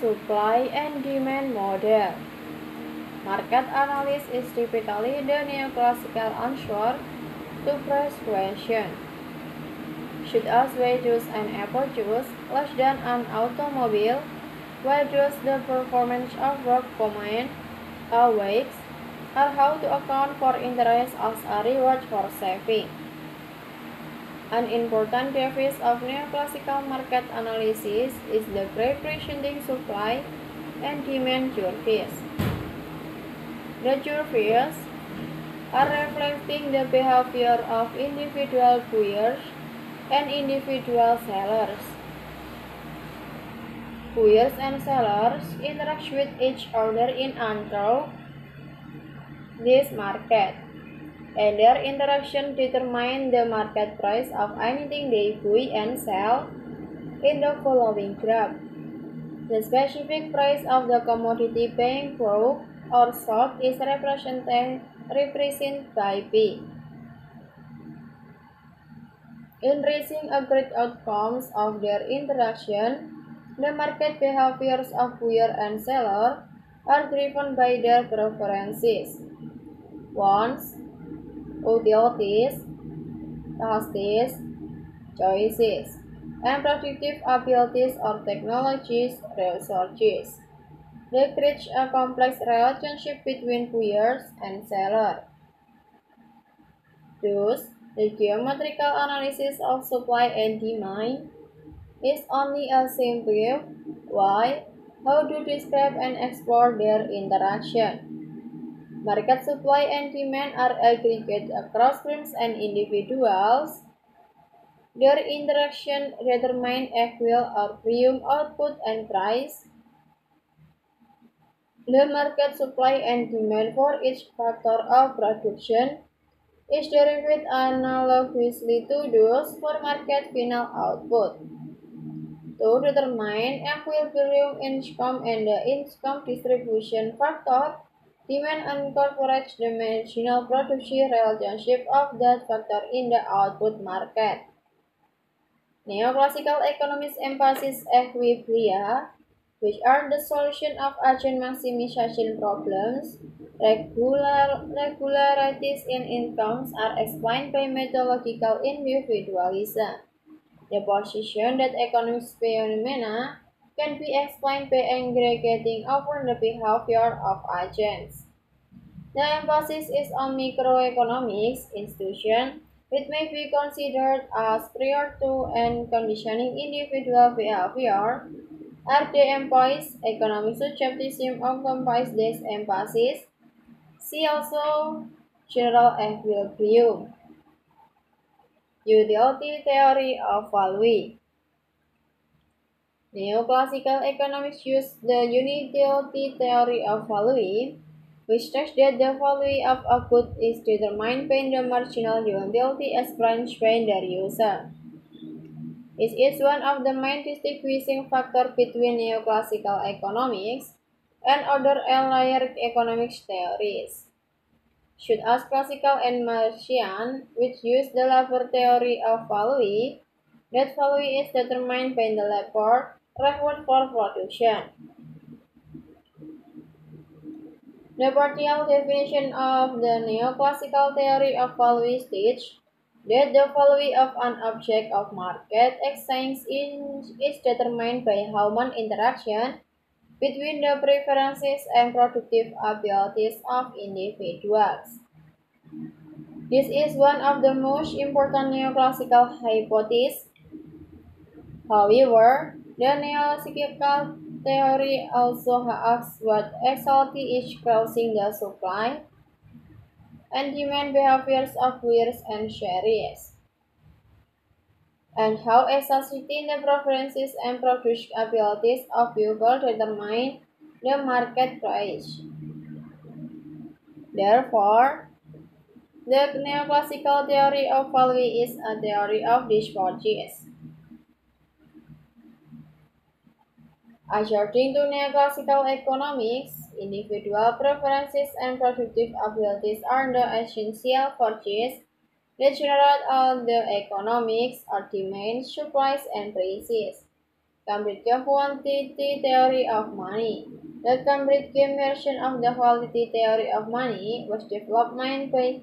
Supply and demand model. Market analysis is typically the neoclassical answer to first question. Should us choose an apple juice less than an automobile? Why does the performance of work command awakes, or how to account for interest as a reward for saving? An important device of neoclassical market analysis is the representing supply and demand curves. The curves are reflecting the behavior of individual buyers and individual sellers. Buyers and sellers interact with each other in this market, and their interaction determines the market price of anything they buy and sell in the following graph. The specific price of the commodity being bought or sold is represented by P. In reaching agreed outcomes of their interaction, the market behaviors of buyer and seller are driven by their preferences, wants, utilities, tastes, choices, and productive abilities or technologies resources. They create a complex relationship between buyers and sellers. Thus, the geometrical analysis of supply and demand is only a simple way how to describe and explore their interaction. Market supply and demand are aggregate across firms and individuals. Their interaction determine equal or premium output and price. The market supply and demand for each factor of production is derived analogously to those for market final output. To determine equilibrium income and the income distribution factor, demand incorporates the marginal production relationship of that factor in the output market. Neoclassical economics emphasizes equilibria, which are the solution of agent maximization problems. Regularities in incomes are explained by methodological individualism. The position that economic phenomena can be explained by aggregating over the behavior of agents. The emphasis is on microeconomics institutions, which may be considered as prior to and conditioning individual behavior. Are the employees economic subjectivism occupies this emphasis? See also general equilibrium. Utility theory of value. Neoclassical economics use the utility theory of value, which states that the value of a good is determined by the marginal utility experienced by the user. It is one of the main distinguishing factors between neoclassical economics and other allied economics theories. Should ask classical and Marxian, which use the labor theory of value, that value is determined by the labor reward for production. The partial definition of the neoclassical theory of value states that the value of an object of market exchange is determined by human interaction between the preferences and productive abilities of individuals. This is one of the most important neoclassical hypotheses. However, the neoclassical theory also asks what exactly is causing the supply and demand behaviors of buyers and sellers, and how exactly the preferences and production abilities of people determine the market price. Therefore, the neoclassical theory of value is a theory of dispatches. According to neoclassical economics, individual preferences and productive abilities are the essential forces that generate all the economics or demand, supplies, and prices. Cambridge quantity theory of money. The Cambridge version of the quality theory of money was developed by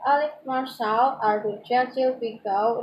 Alec Marshall, Arthur Churchill Pico,